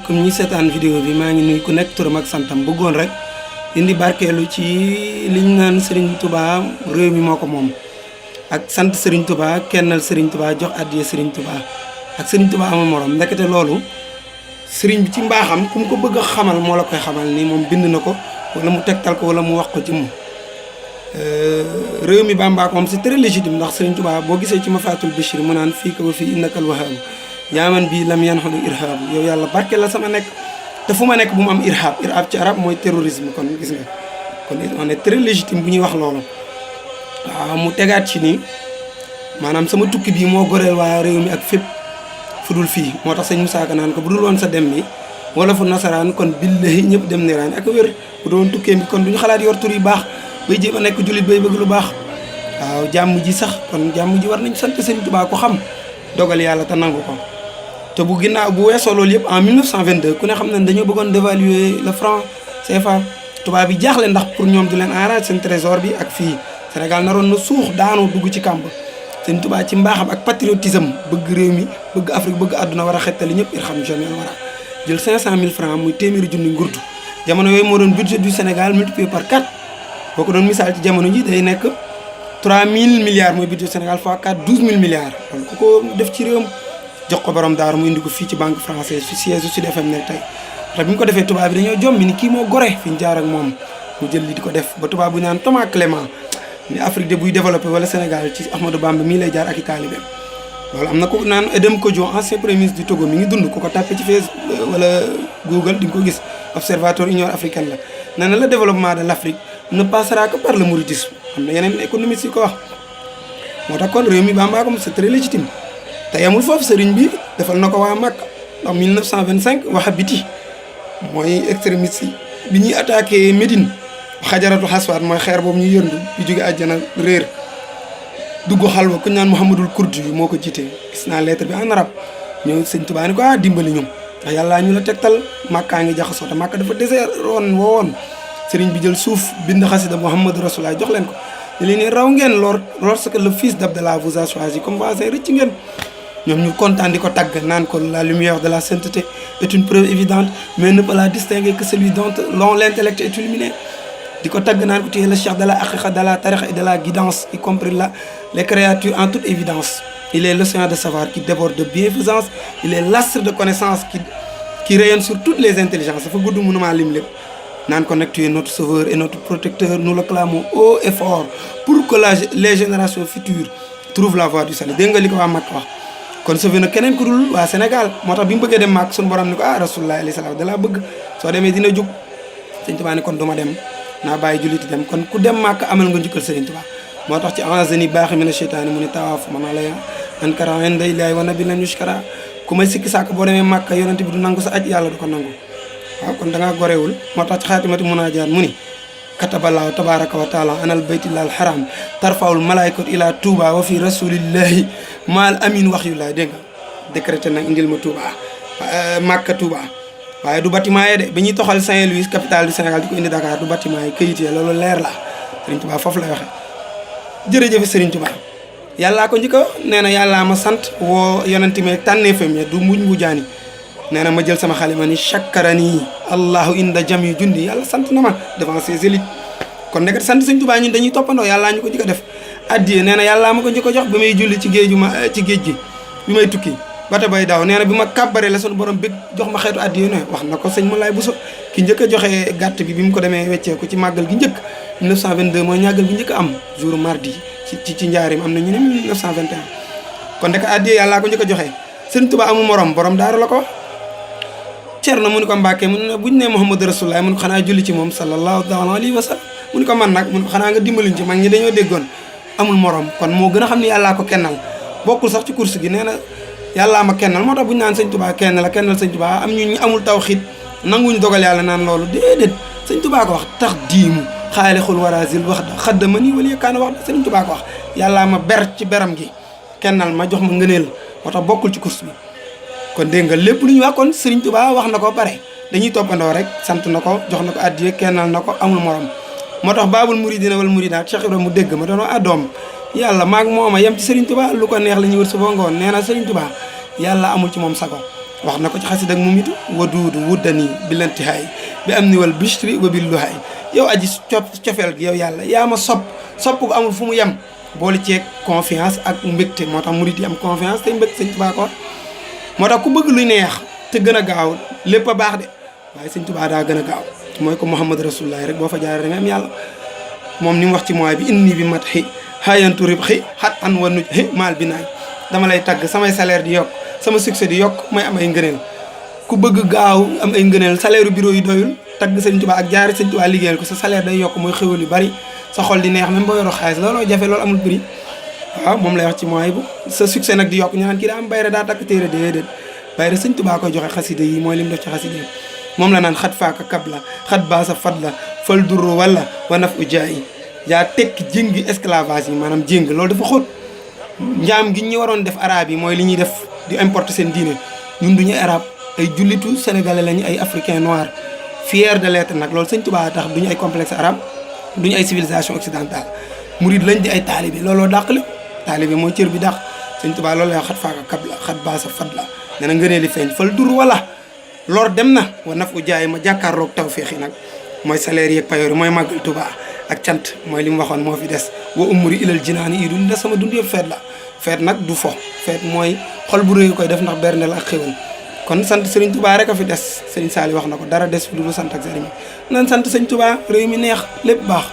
comme ñi seetaan vidéo bi maa ngi nuyu ku nekk turam ak santam bëggoon rek indi barkeelu ci liñ naan Serigne Touba réew mi moo ko moom ak sant Serigne Touba kennal Serigne Touba jox addiya Serigne Touba ak Serigne Touba amul morom ndekete loolu Serigne bi ci mbaaxam ku mu ko bëgg a xamal moo la koy xamal ni moom bind na ko wala mu tegtal ko wala mu wax ko ci moom réew mi Bamba ko moom c'est très légitime ndax Serigne Touba boo gisee ci Mafatul Bichri mu naan fii ko ba fii innakal wahhab yaaman bii lam yan xolu irhab yow yàlla barke la sama nekk te fu ma nekk bu mu am irhab ci arab mooy terrorisme kon gis nga kon on est très légitime bu ñuy wax loolu waaw mu tegaat ci ni maanaam sama tukki bii moo goreel waa réew mi ak fépp fu dul fii moo tax sëñ Moussa Ka naan ko bu dul woon sa dem bi wala fu nasaraan kon billahi ñëpp dem niraan ak wér bu doon tukkee bi kon duñu xalaat yor tur yu baax bay jéem a nekk jullit bay bëgg lu baax waaw jàmm ji sax kon jàmm ji war nañ sant sëñ Touba ko xam dogal yàlla te nangu ko te bu ginnaaw bu weesoo loolu yëpp en 1922 ku ne xam ne dañoo bëggoon dévaluer le franc CFA tubaab bi jaaxle ndax pour ñoom du leen arrangé seen trésor bi ak fii Sénégal naroon na suux daanu dugg ci kàmb seen tubaab ci mbaaxam ak patriotisme bëgg réew mi bëgg Afrique bëgg àdduna war a xettali ñëpp irham jamais war a jël 500 000 francs muy téeméeri junni ngurtu jamono yooyu moo doon budget du Sénégal multiplié par 4 boo ko doon misaal ci jamono ji day nekk 3000 milliards mooy budget Sénégal fois 4 12000 milliards loolu ku ko def ci réewam jox ko borom daaru mu indi ko fii ci banque française fi siège Sud FM nekk tey te bi mu ko defee tubaab bi dañoo jommi ni kii moo gore fi ñu jaar ak moom mu jël li di ko def ba tubaab bu ñu naan Thomas Clément ni Afrique de buy développé wala Sénégal ci Ahmadou Bamba mii lay jaar ak i taalibeem loolu am na ko naan Edem Kodjo ancien premier ministre du Togo mi ngi dund ku ko tàppe ci Facebook wala Google di nga ko gis observatoire Union africaine la nee na le développement de l' Afrique ne passera que par le mouridisme am na yeneen économistes yi ko wax moo tax kon réew mi Bamba comme c' est très légitime te yamul foofu sëriñ bi defal na ko waa Makka en 1925 wahabiti mooy extrémiste yi bi ñuy attaqué Médine xajaratu xaswaat mooy xeer boobu ñuy yëndu bi jóge àjjana réer dugg xalwa ku ñu naan Mouhamadul Kurdi yi moo ko jiite gis naa lettre bi en arabe ñëw sëñ Tuubaa ni ko dimbali ñoom ndax yàllaa ñu la tegtal Makkaa ngi jaxasoo te Makka dafa désert woon sëriñ bi jël suuf bind xasida Muhammadu Rasulullah jox leen ko ne leen raw ngeen lorsque le fils d'Abdallah vous a choisi comme voisin rëcc ngeen ñoom ñu kontaan di ko tagg naan ko la lumière de la sainteté est une preuve évidente mais ne peut la distinguer que celui dont l'intellect est illuminé di ko tagg naan ko tu es le cheikh de la haqiqa de la tariqa et de la guidance y compris les créatures en toute évidence il est l'océan de savoir qui déborde de bienfaisance il est l'astre de connaissance qui rayonne sur toutes les intelligences dafa gudd mënumaa lim lépp naan ko nag tu es notre sauveur et notre protecteur nous le clamons haut et fort pour que les générations futures trouvent la voie du salut dégg nga li ko waa Makka wax kon sauvé na keneen ku dul waa Sénégal moo tax bi mu bëggee dem Makka suñu borom ni ko rasulullah alayhi salaam da laa bëgg soo demee dina jug Sëriñ Tuubaa ni kon du ma dem naa bàyyi julliti dem kon ku dem Makka amal nga njukkal Sëriñ Tuubaa moo tax ci enzeni baaxi mina cheytaani mu ne tawaafu man la ya ankara inda illaahi wa nabi lan yushkara ku may sikki sàkk boo demee Makka yonent bi du nangu sa aj yàlla du ko nangu waaw kon da ngaa gorewul moo tax ci xaatimati munaajaat mu ni kataballahu tabaraka wa taala anal baytillahil haram tarfawul malaikatu ila Touba wa fi rasulillahi maal amin wax yu laay dégg nga décrété nag indil ma Touba Makka Touba waaye du bâtiment yi de ba ñuy toxal Saint-Louis capitale du Sénégal di ko indi Dakar du bâtiment yi këyit yi loolu leer la Serigne Touba foofu lay waxe jërëjëf Serigne Touba yàllaa ko njëkk a nee na yàllaa ma sant woo yonenti me tànnee fam ya du mbuj mbujaani nee na ma jël sama xalima ni chakkarani allahu inda jami jundi yàlla sant na ma devant ses élites kon nekk sant Serigne Touba ñun dañuy toppandoo yàllaa ñu ko njëkk a def addiye nee na yàllaa ma ko njëkk a jox ba may julli ci géej gi bi may tukki bata bay daaw nee na bi ma kàbbaree la sunu borom bég jox ma xeetu addiye ne wax na ko sëñ ma laay buso ki njëkk a joxe gàtt bi mu ko demee wecceeku ci màggal gi njëkk 1922 mooy ñàggal gi njëkk a am jour mardi ci njaarim am na ñu ne 1921 kon ndek addiye yàllaa ko njëkk a joxe Sëriñ Tuubaa amul morom borom daaru la ko Cerno mu ni ko Mbàkke mu ne buñ ne Muhammadu Rasulullah mu ni ko xanaa julli ci moom sallallahu alayhi wa sallam mu ni ko man nag mu ni ko xanaa nga dimbaliñ ci mag ñi dañoo déggoon amul morom kon moo gën a xam ni yàllaa ko kennal bokkul sax ci course gi nee na yàllaa ma kennal moo tax bu ñu naan Sëñ Touba kenn la kennal Sëñ Touba am ñu amul tawxiid nanguñu dogal yàlla naan loolu déedéet Sëñ Touba ko wax tax diimu xaale xul warasil wax da xadda ma nii wala yëkkaana wax da Sëñ Touba ko wax yàllaa ma ber ci beram gi kennal ma jox ma ngëneel moo tax bokkul ci course bi kon dégg nga lépp lu ñu wax kon Sëriñ Touba wax na ko pare dañuy toppandoo rek sant na ko jox na ko addiya kennal na ko amul morom moo tax baabul muridina wal muridaat Cheikh Ibrahima mu dégg ma doon doom yàlla maag mooma yem ci Serigne Touba lu ko neex la ñuy wër suba ngoon nee na Serigne Touba yàlla amul ci moom sago wax na ko ci xasida ak mu mitu waduudu wuddani bilantihaay bi am ni wal bishri wa billuhaay yow aji cofeel gi yow yàlla yaa ma sopp gu amul fu mu yem boole ceeg confiance ak mbégte moo tax murit yi am confiance te mbégte sëñ Tuubaa ko moo tax ku bëgg luy neex te gën a gaaw lépp a baax de waaye sëñ Tuubaa daa gën a gaaw mooy ko Muhammad Rasulullah rek boo fa jaaree da nga am yàlla moom ni mu wax ci mooy bi inni bi mat xi xaayantu rib xi xat an wa nuj xi maal bi naay dama lay tagg samay salaire di yokk sama succès di yokk may am ay ngëneel ku bëgg gaaw am ay ngëneel salaire bureau yi doyul tagg sëñ Tuubaa ak jaari sëñ Tuubaa liggéeyal ko sa salaire day yokk mooy xéwal yu bari sa xol di neex même boo yoroo xaalis looloo jafe loolu amul prix waaw moom lay wax ci mooy bu sa succès nag di yokk ñu naan kii daa am bayra daa takk téere déedéet bayra sëñ Tuubaa koy joxe xasida yi mooy li mu def ci xasida yi moom la naan xat faaka kab la xat baa sa fat la fal duru wala wanaf u jaayi yaa tekki jéngi esclavage yi maanaam jéng loolu dafa xóot njaam gi ñu waroon def arabe yi mooy li ñuy def di importer seen diine ñun duñu arabe ay jullitu sénégalais lañu ay africain noir fier de l'être nag loolu sëñ Tuubaa tax duñu ay complexe arabe duñu ay civilisation occidentale murid lañ di ay taalibe looloo dàq la taalibe mooy cër bi dàq sëñ Tuubaa loolu lay xat faaka kab la xat baa sa fat la nee na ngënee li feeñ fal dur wala lor dem na wa naf u jaay ma jàkkaarloog tawféex yi nag mooy salaire yeeg payoor yi mooy màggal Tuubaa ak cant mooy li mu waxoon moo fi des wa umri ilal jinaani yi dul des sama dund yëpp feet la feet nag du fo feet mooy xol bu réy koy def ndax berndeel ak xéwal kon sant Serigne Touba rek a fi des Serigne Saliou wax na ko dara des fi du sant ak Serigne nan sant Serigne Touba réew mi neex lépp baax